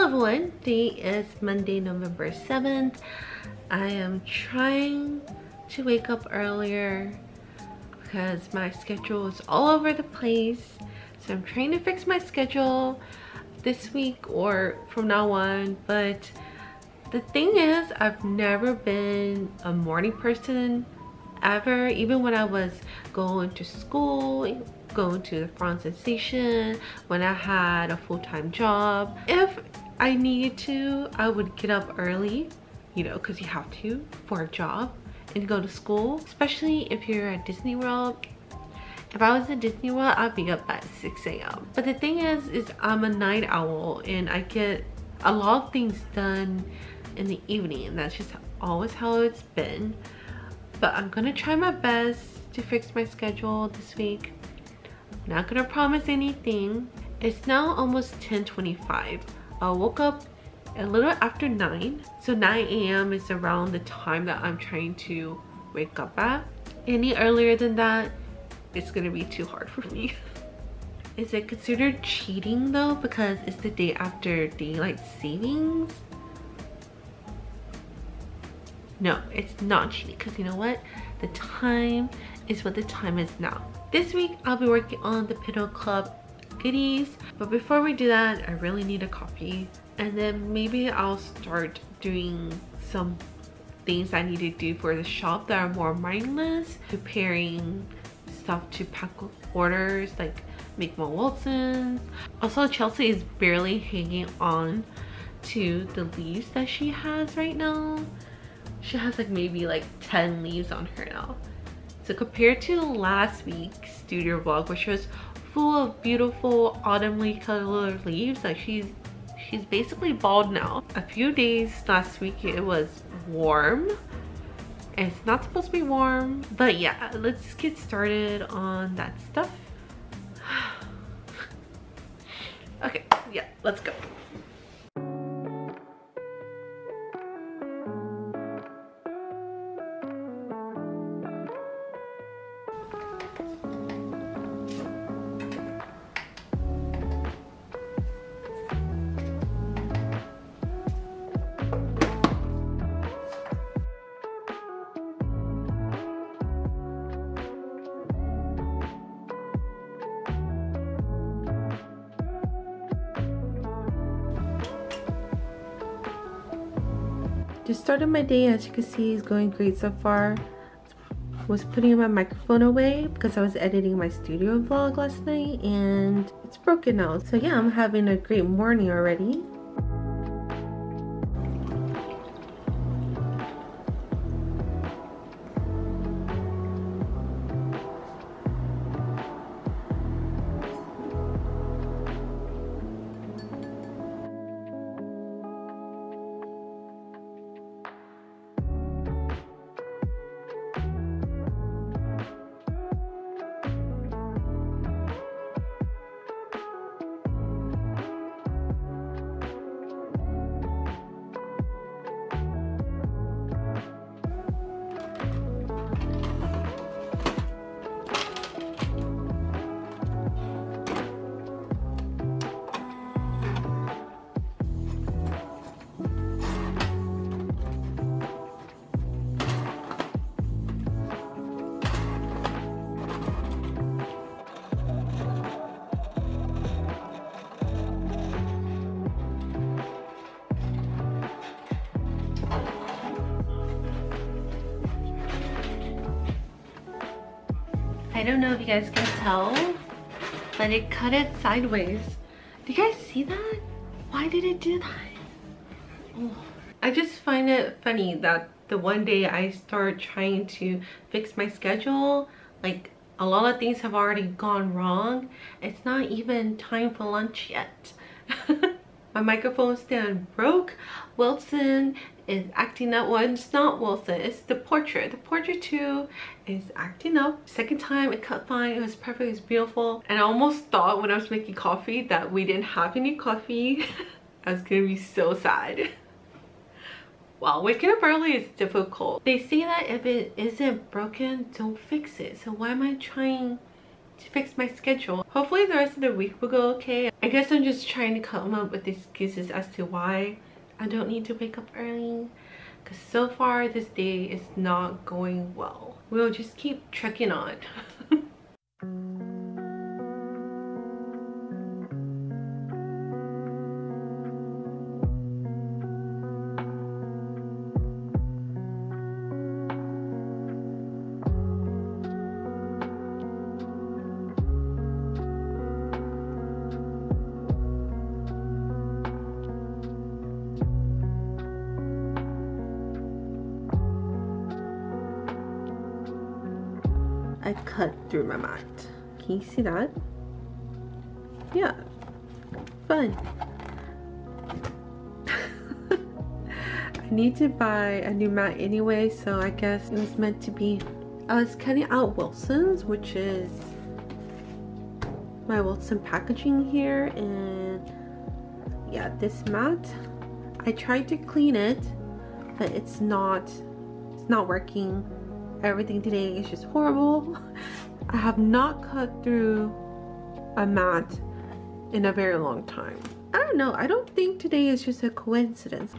everyone, today is Monday, November 7th. I am trying to wake up earlier because my schedule is all over the place. So I'm trying to fix my schedule this week or from now on. But the thing is, I've never been a morning person ever. Even when I was going to school, going to the France station, when I had a full-time job, if I needed to, I would get up early, you know, because you have to for a job and go to school, especially if you're at Disney World. If I was at Disney World, I'd be up at 6 a.m. But the thing is I'm a night owl and I get a lot of things done in the evening, and that's just always how it's been. But I'm gonna try my best to fix my schedule this week. I'm not gonna promise anything. It's now almost 10:25. I woke up a little after 9, so 9 a.m. is around the time that I'm trying to wake up at. Any earlier than that, it's gonna be too hard for me. Is it considered cheating though, because it's the day after daylight savings? No, it's not cheating, because you know what? The time is what the time is now. This week, I'll be working on the Pinto Club goodies. But before we do that, I really need a coffee. And then maybe I'll start doing some things I need to do for the shop that are more mindless. Preparing stuff to pack with orders, like make more Wilsons. Also, Chelsea is barely hanging on to the leaves that she has right now. She has like maybe like 10 leaves on her now. So compared to last week's studio vlog, which was full of beautiful autumnly colored leaves, like she's basically bald now. A few days last week it was warm. It's not supposed to be warm, but yeah, let's get started on that stuff. Okay, yeah, let's go. The start of my day, as you can see, is going great so far. Was putting my microphone away because I was editing my studio vlog last night and it's broken now. So yeah, I'm having a great morning already. I don't know if you guys can tell, but it cut it sideways. Do you guys see that? Why did it do that? Oh. I just find it funny that the one day I start trying to fix my schedule, like a lot of things have already gone wrong. It's not even time for lunch yet. My microphone stand broke. Wilson is acting up. Well, it's not Wilson, it's the portrait. The portrait too is acting up. Second time it cut fine, it was perfect, it was beautiful. And I almost thought when I was making coffee that we didn't have any coffee. I was gonna be so sad. Wow, waking up early is difficult. They say that if it isn't broken, don't fix it. So why am I trying to fix my schedule. Hopefully the rest of the week will go okay. I guess I'm just trying to come up with excuses as to why I don't need to wake up early, because so far this day is not going well. We'll just keep trekking on. I cut through my mat. Can you see that? Yeah, fun. I need to buy a new mat anyway, so I guess it was meant to be. I was cutting out Wilson's, which is my Wilson packaging here, and yeah, this mat, I tried to clean it, but it's not working. Everything today is just horrible. I have not cut through a mat in a very long time. I don't know, I don't think today is just a coincidence.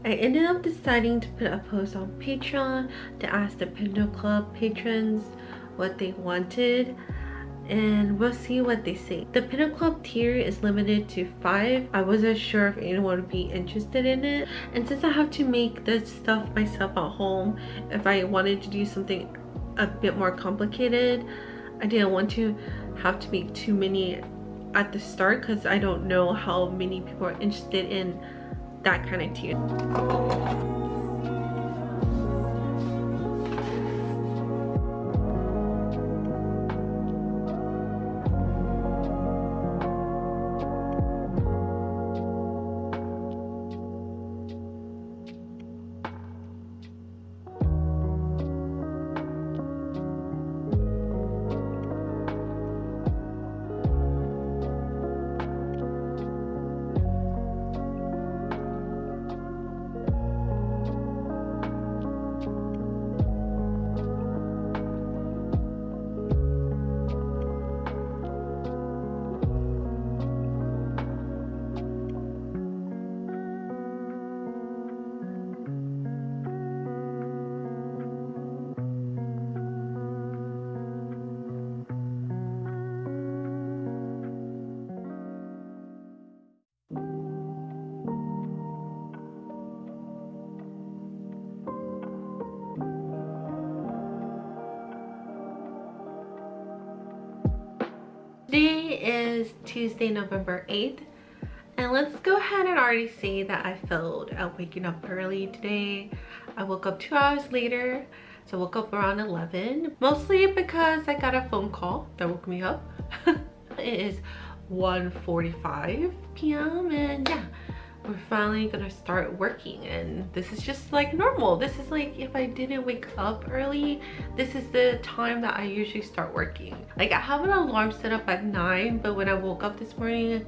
I ended up deciding to put a post on Patreon to ask the Pinto Club patrons what they wanted, and we'll see what they say. The Pinto Club tier is limited to 5. I wasn't sure if anyone would be interested in it, and since I have to make this stuff myself at home, if I wanted to do something a bit more complicated, I didn't want to have to make too many at the start, because I don't know how many people are interested in that kind of tier. Today is Tuesday, November 8th, and let's go ahead and already say that I failed at waking up early today. I woke up 2 hours later, so I woke up around 11, mostly because I got a phone call that woke me up. It is 1:45 p.m. and yeah, we're finally gonna start working, and this is just like normal. This is like if I didn't wake up early, this is the time that I usually start working. Like I have an alarm set up at 9, but when I woke up this morning,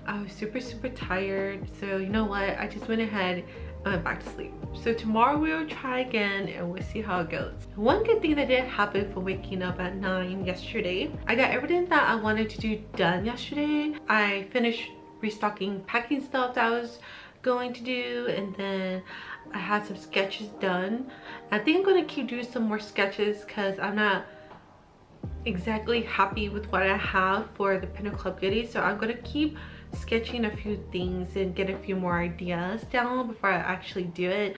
I was super tired. So you know what, I just went ahead and went back to sleep. So tomorrow we will try again and we'll see how it goes. One good thing that did happen for waking up at 9 yesterday, I got everything that I wanted to do done yesterday. I finished restocking packing stuff that I was going to do, and then I had some sketches done. I think I'm gonna keep doing some more sketches because I'm not exactly happy with what I have for the Pinto Club goodies, so I'm gonna keep sketching a few things and get a few more ideas down before I actually do it.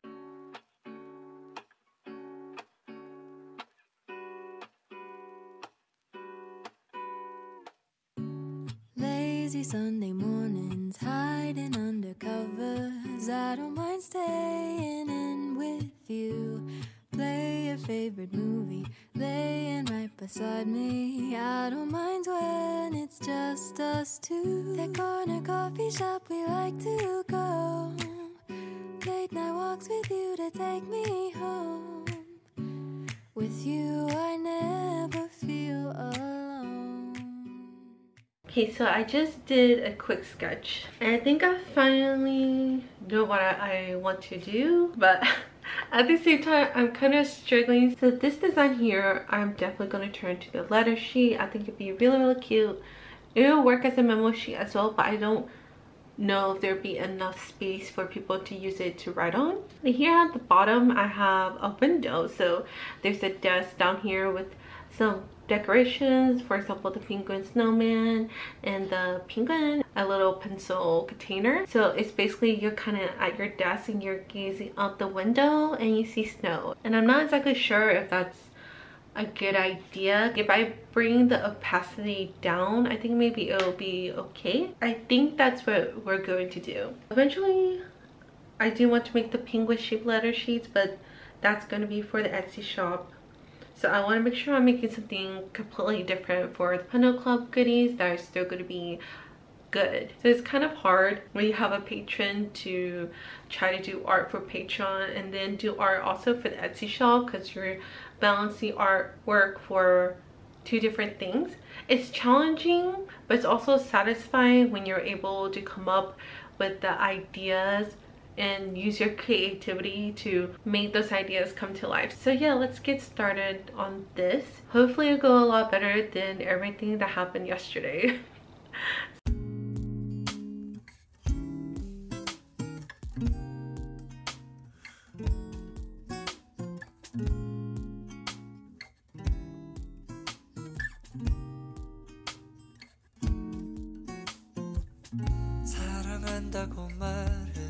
Lazy Sunday mornings, hiding under covers. I don't mind staying in with you. Play your favorite movie, laying right beside me. I don't mind when it's just us two. That corner coffee shop we like to go. Late night walks with you to take me home. With you I never feel alone. Okay, so I just did a quick sketch and I think I finally know what I want to do, but at the same time I'm kind of struggling. So this design here, I'm definitely going to turn to the letter sheet. I think it'd be really cute. It'll work as a memo sheet as well, but I don't know if there'd be enough space for people to use it to write on. And here at the bottom I have a window, so there's a desk down here with some decorations, for example the penguin snowman and the penguin, a little pencil container. So it's basically you're kind of at your desk and you're gazing out the window and you see snow. And I'm not exactly sure if that's a good idea. If I bring the opacity down, I think maybe it'll be okay. I think that's what we're going to do. Eventually I do want to make the penguin shaped letter sheets, but that's going to be for the Etsy shop. So I want to make sure I'm making something completely different for the Pinto Club goodies that are still going to be good. So it's kind of hard when you have a patron to try to do art for Patreon and then do art also for the Etsy shop, because you're balancing artwork for two different things. It's challenging, but it's also satisfying when you're able to come up with the ideas and use your creativity to make those ideas come to life. So yeah, let's get started on this. Hopefully it'll go a lot better than everything that happened yesterday. 사랑한다고 말해줬다면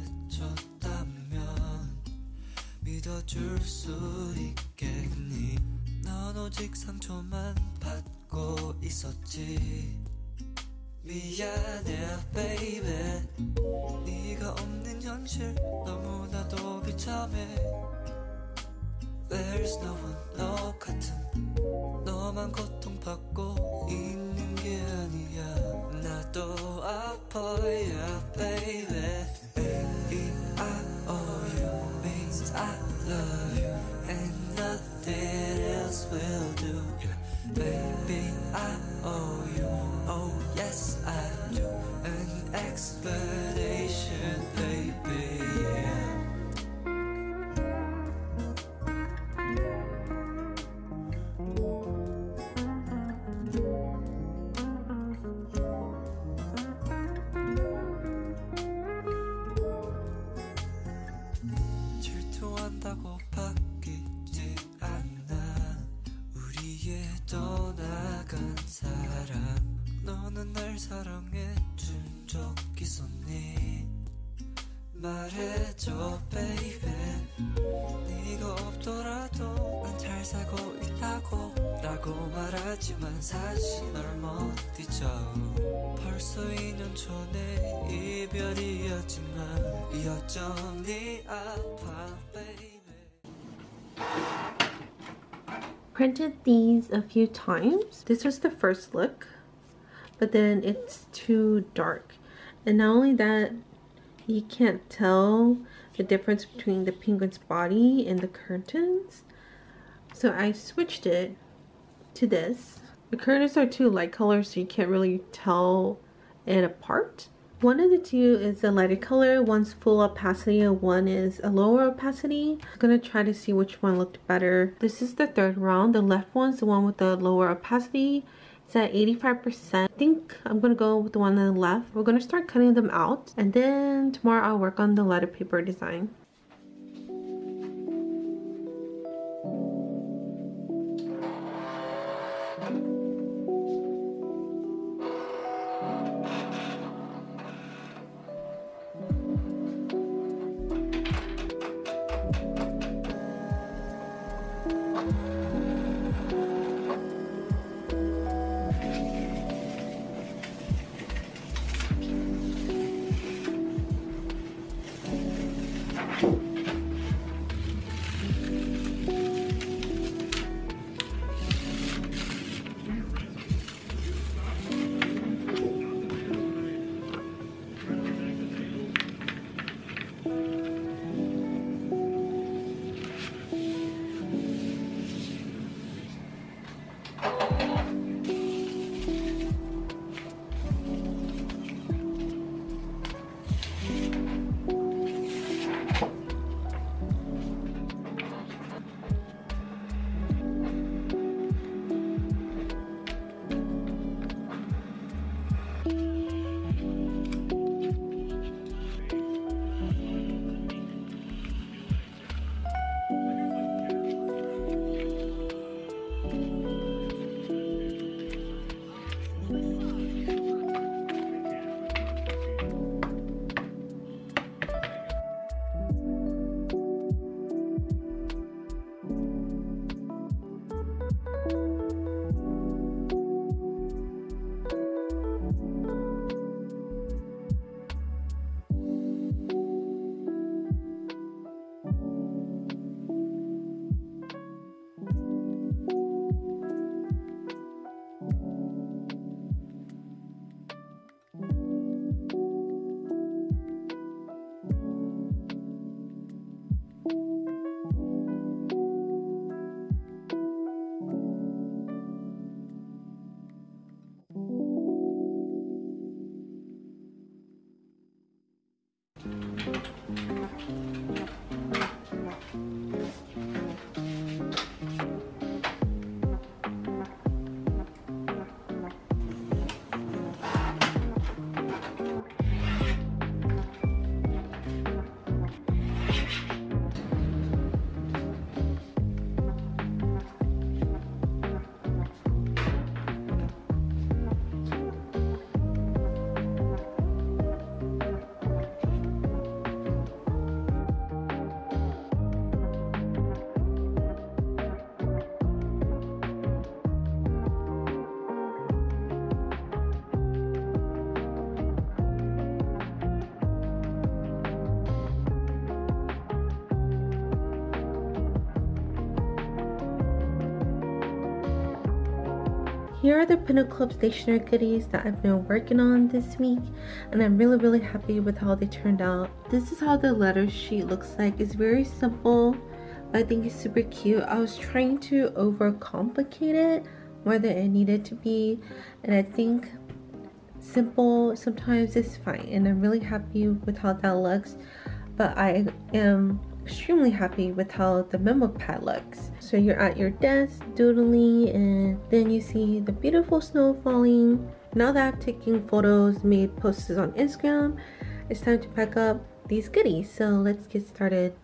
믿어줄 수 있겠니? 넌 오직 상처만 받고 있었지. 미안해 baby. 네가 없는 현실 너무나도 비참해. There's no one 너 같은 너만 고통받고 있는 게 아니야. 나도 아파 yeah baby. Baby I owe you means I love you and nothing else will do. Baby I owe you, oh yes I do. An explanation baby yeah. 질투한다고 바뀌지 않아 우리의 떠나간 사랑. 너는 날 사랑해 준 적 있었니? 말해줘 baby. 네가 없더라도 난 잘 살고 있다고 라고 말하지만 사실 널 못 잊어. 벌써 2년 전에 이별이었지만 여전히 아파 baby. Printed these a few times. This was the first look, but then it's too dark. And not only that, you can't tell the difference between the penguin's body and the curtains. So I switched it to this. The curtains are two light colors, so you can't really tell it apart. One of the two is a lighter color, one's full opacity and one is a lower opacity. I'm gonna try to see which one looked better. This is the third round. The left one's the one with the lower opacity. It's at 85%. I think I'm gonna go with the one on the left. We're gonna start cutting them out and then tomorrow I'll work on the letter paper design. here are the Pinnacle Club stationery goodies that I've been working on this week, and I'm really happy with how they turned out. This is how the letter sheet looks like. It's very simple, but I think it's super cute. I was trying to overcomplicate it more than it needed to be, and I think simple sometimes is fine, and I'm really happy with how that looks. But I am extremely happy with how the memo pad looks. So you're at your desk doodling, and then you see the beautiful snow falling. Now that I've taken photos, made posts on Instagram, it's time to pack up these goodies. So let's get started.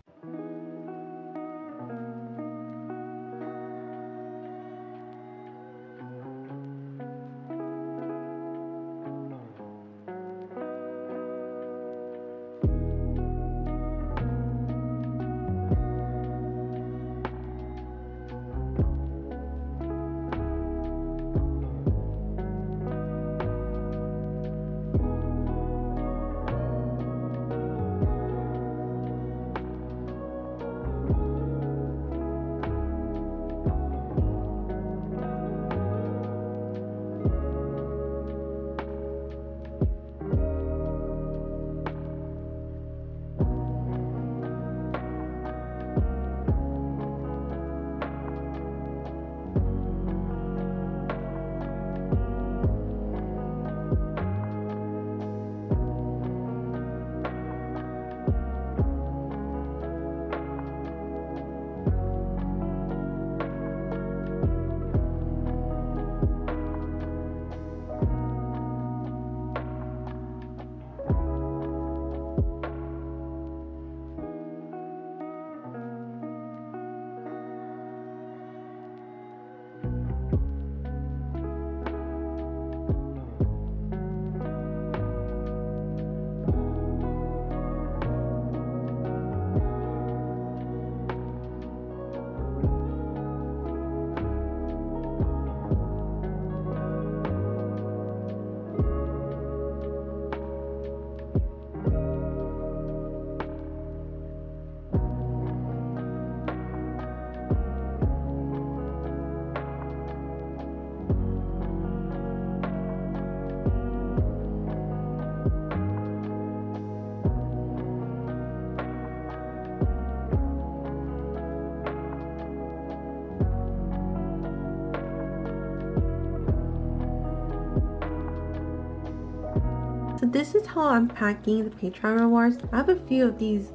So this is how I'm packing the Patreon rewards. I have a few of these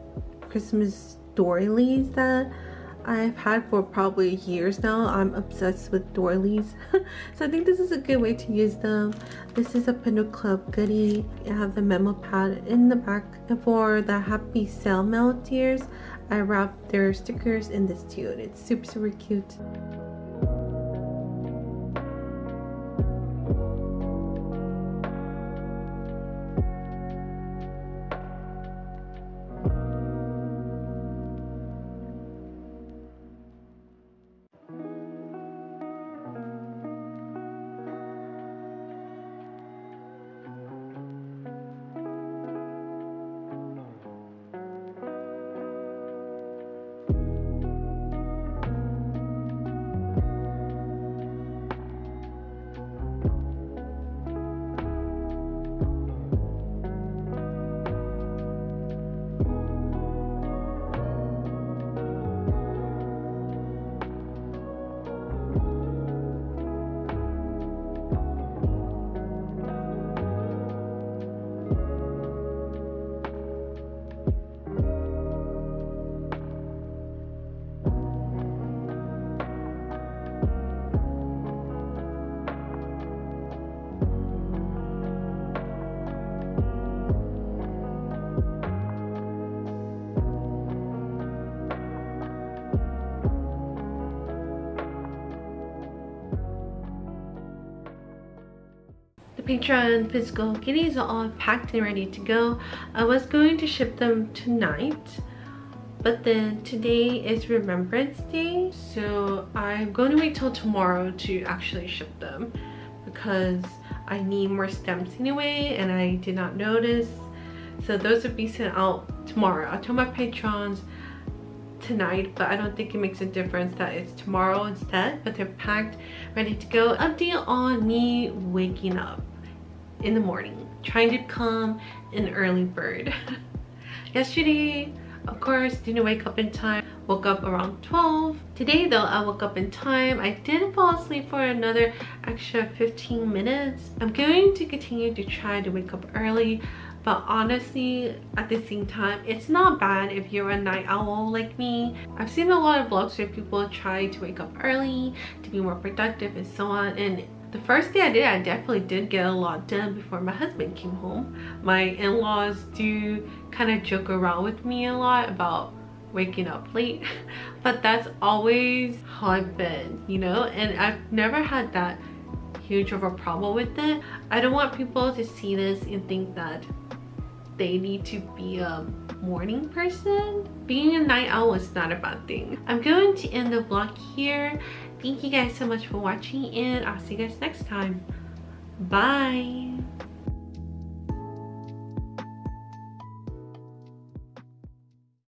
Christmas doilies that I've had for probably years now. I'm obsessed with doilies. So I think this is a good way to use them. This is a Pinnacle Club goodie. I have the memo pad in the back. And for the happy sale mail tiers, I wrapped their stickers in this too. It's super cute. The Patreon physical goodies are all packed and ready to go. I was going to ship them tonight, but then today is Remembrance Day, so I'm going to wait till tomorrow to actually ship them because I need more stamps anyway and I did not notice. So those will be sent out tomorrow. I'll tell my patrons tonight, but I don't think it makes a difference that it's tomorrow instead. But they're packed, ready to go. Update on me waking up in the morning, trying to become an early bird. Yesterday, of course, didn't wake up in time. Woke up around 12. Today though, I woke up in time. I did fall asleep for another extra 15 minutes. I'm going to continue to try to wake up early, but honestly, at the same time, it's not bad if you're a night owl like me. I've seen a lot of vlogs where people try to wake up early to be more productive and so on, and the first day I definitely did get a lot done before my husband came home. My in-laws do kind of joke around with me a lot about waking up late, but that's always how I've been, you know, and I've never had that huge of a problem with it. I don't want people to see this and think that they need to be a morning person. Being a night owl is not a bad thing. I'm going to end the vlog here. Thank you guys so much for watching, and I'll see you guys next time. Bye.